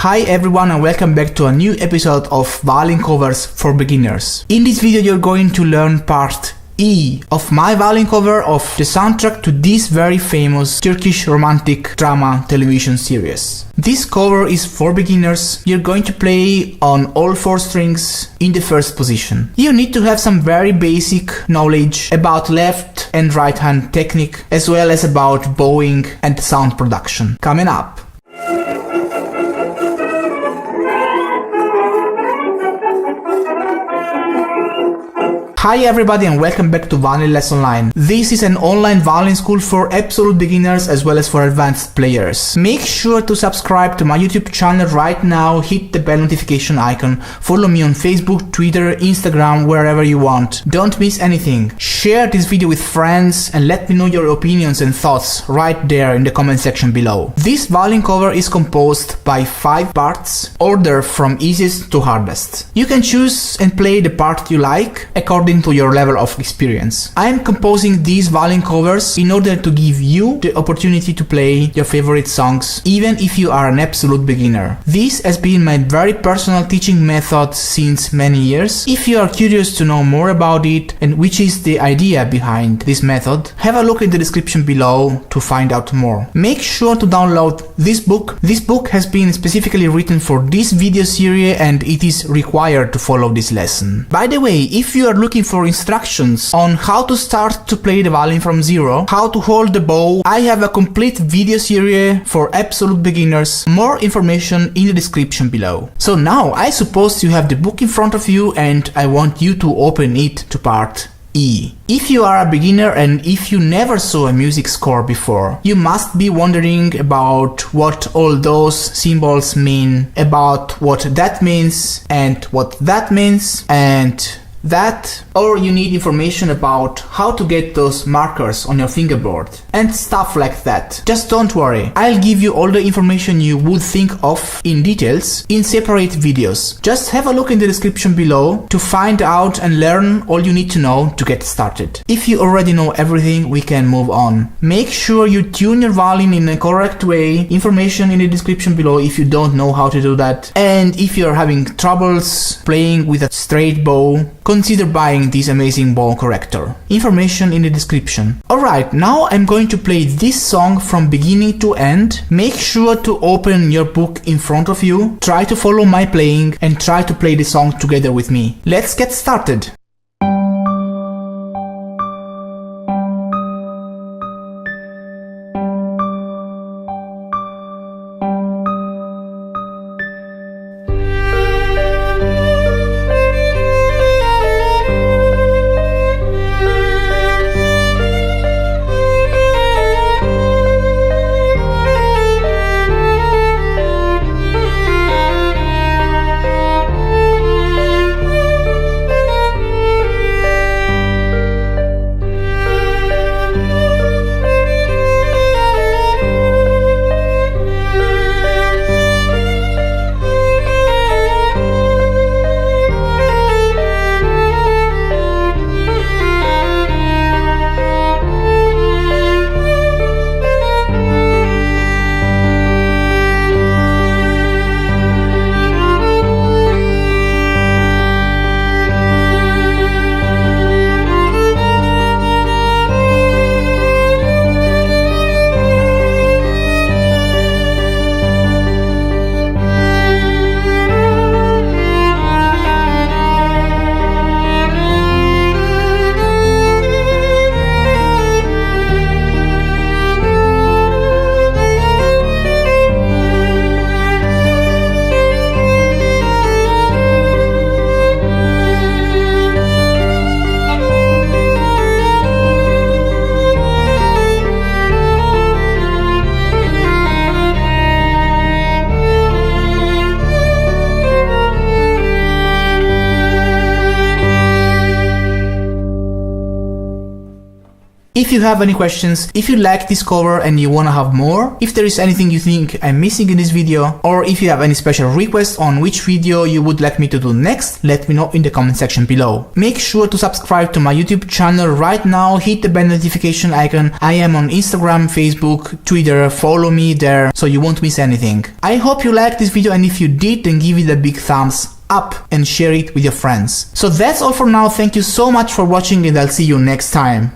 Hi everyone and welcome back to a new episode of violin covers for beginners. In this video you're going to learn part E of my violin cover of the soundtrack to this very famous Turkish romantic drama television series. This cover is for beginners. You're going to play on all 4 strings in the first position. You need to have some very basic knowledge about left and right hand technique as well as about bowing and sound production. Coming up. Hi everybody and welcome back to Violin Lesson Online. This is an online violin school for absolute beginners as well as for advanced players. Make sure to subscribe to my YouTube channel right now, hit the bell notification icon, follow me on Facebook, Twitter, Instagram, wherever you want. Don't miss anything. Share this video with friends and let me know your opinions and thoughts right there in the comment section below. This violin cover is composed by 5 parts, ordered from easiest to hardest. You can choose and play the part you like according to your level of experience. I am composing these violin covers in order to give you the opportunity to play your favorite songs even if you are an absolute beginner. This has been my very personal teaching method since many years. If you are curious to know more about it and which is the idea behind this method, have a look in the description below to find out more. Make sure to download this book. This book has been specifically written for this video series and it is required to follow this lesson. By the way, if you are looking for instructions on how to start to play the violin from zero, how to hold the bow, I have a complete video series for absolute beginners. More information in the description below. So now I suppose you have the book in front of you and I want you to open it to part E. If you are a beginner and if you never saw a music score before, you must be wondering about what all those symbols mean, about what that means and what that means and that, or you need information about how to get those markers on your fingerboard and stuff like that. Just don't worry, I'll give you all the information you would think of in details in separate videos. Just have a look in the description below to find out and learn all you need to know to get started. If you already know everything, we can move on. Make sure you tune your violin in a correct way. Information in the description below if you don't know how to do that. And if you're having troubles playing with a straight bow, consider buying this amazing bow corrector. Information in the description. Alright, now I'm going to play this song from beginning to end. Make sure to open your book in front of you, try to follow my playing and try to play the song together with me. Let's get started! If you have any questions, if you like this cover and you wanna have more, if there is anything you think I'm missing in this video, or if you have any special requests on which video you would like me to do next, let me know in the comment section below. Make sure to subscribe to my YouTube channel right now, hit the bell notification icon. I am on Instagram, Facebook, Twitter, follow me there so you won't miss anything. I hope you liked this video, and if you did, then give it a big thumbs up and share it with your friends. So that's all for now. Thank you so much for watching, and I'll see you next time.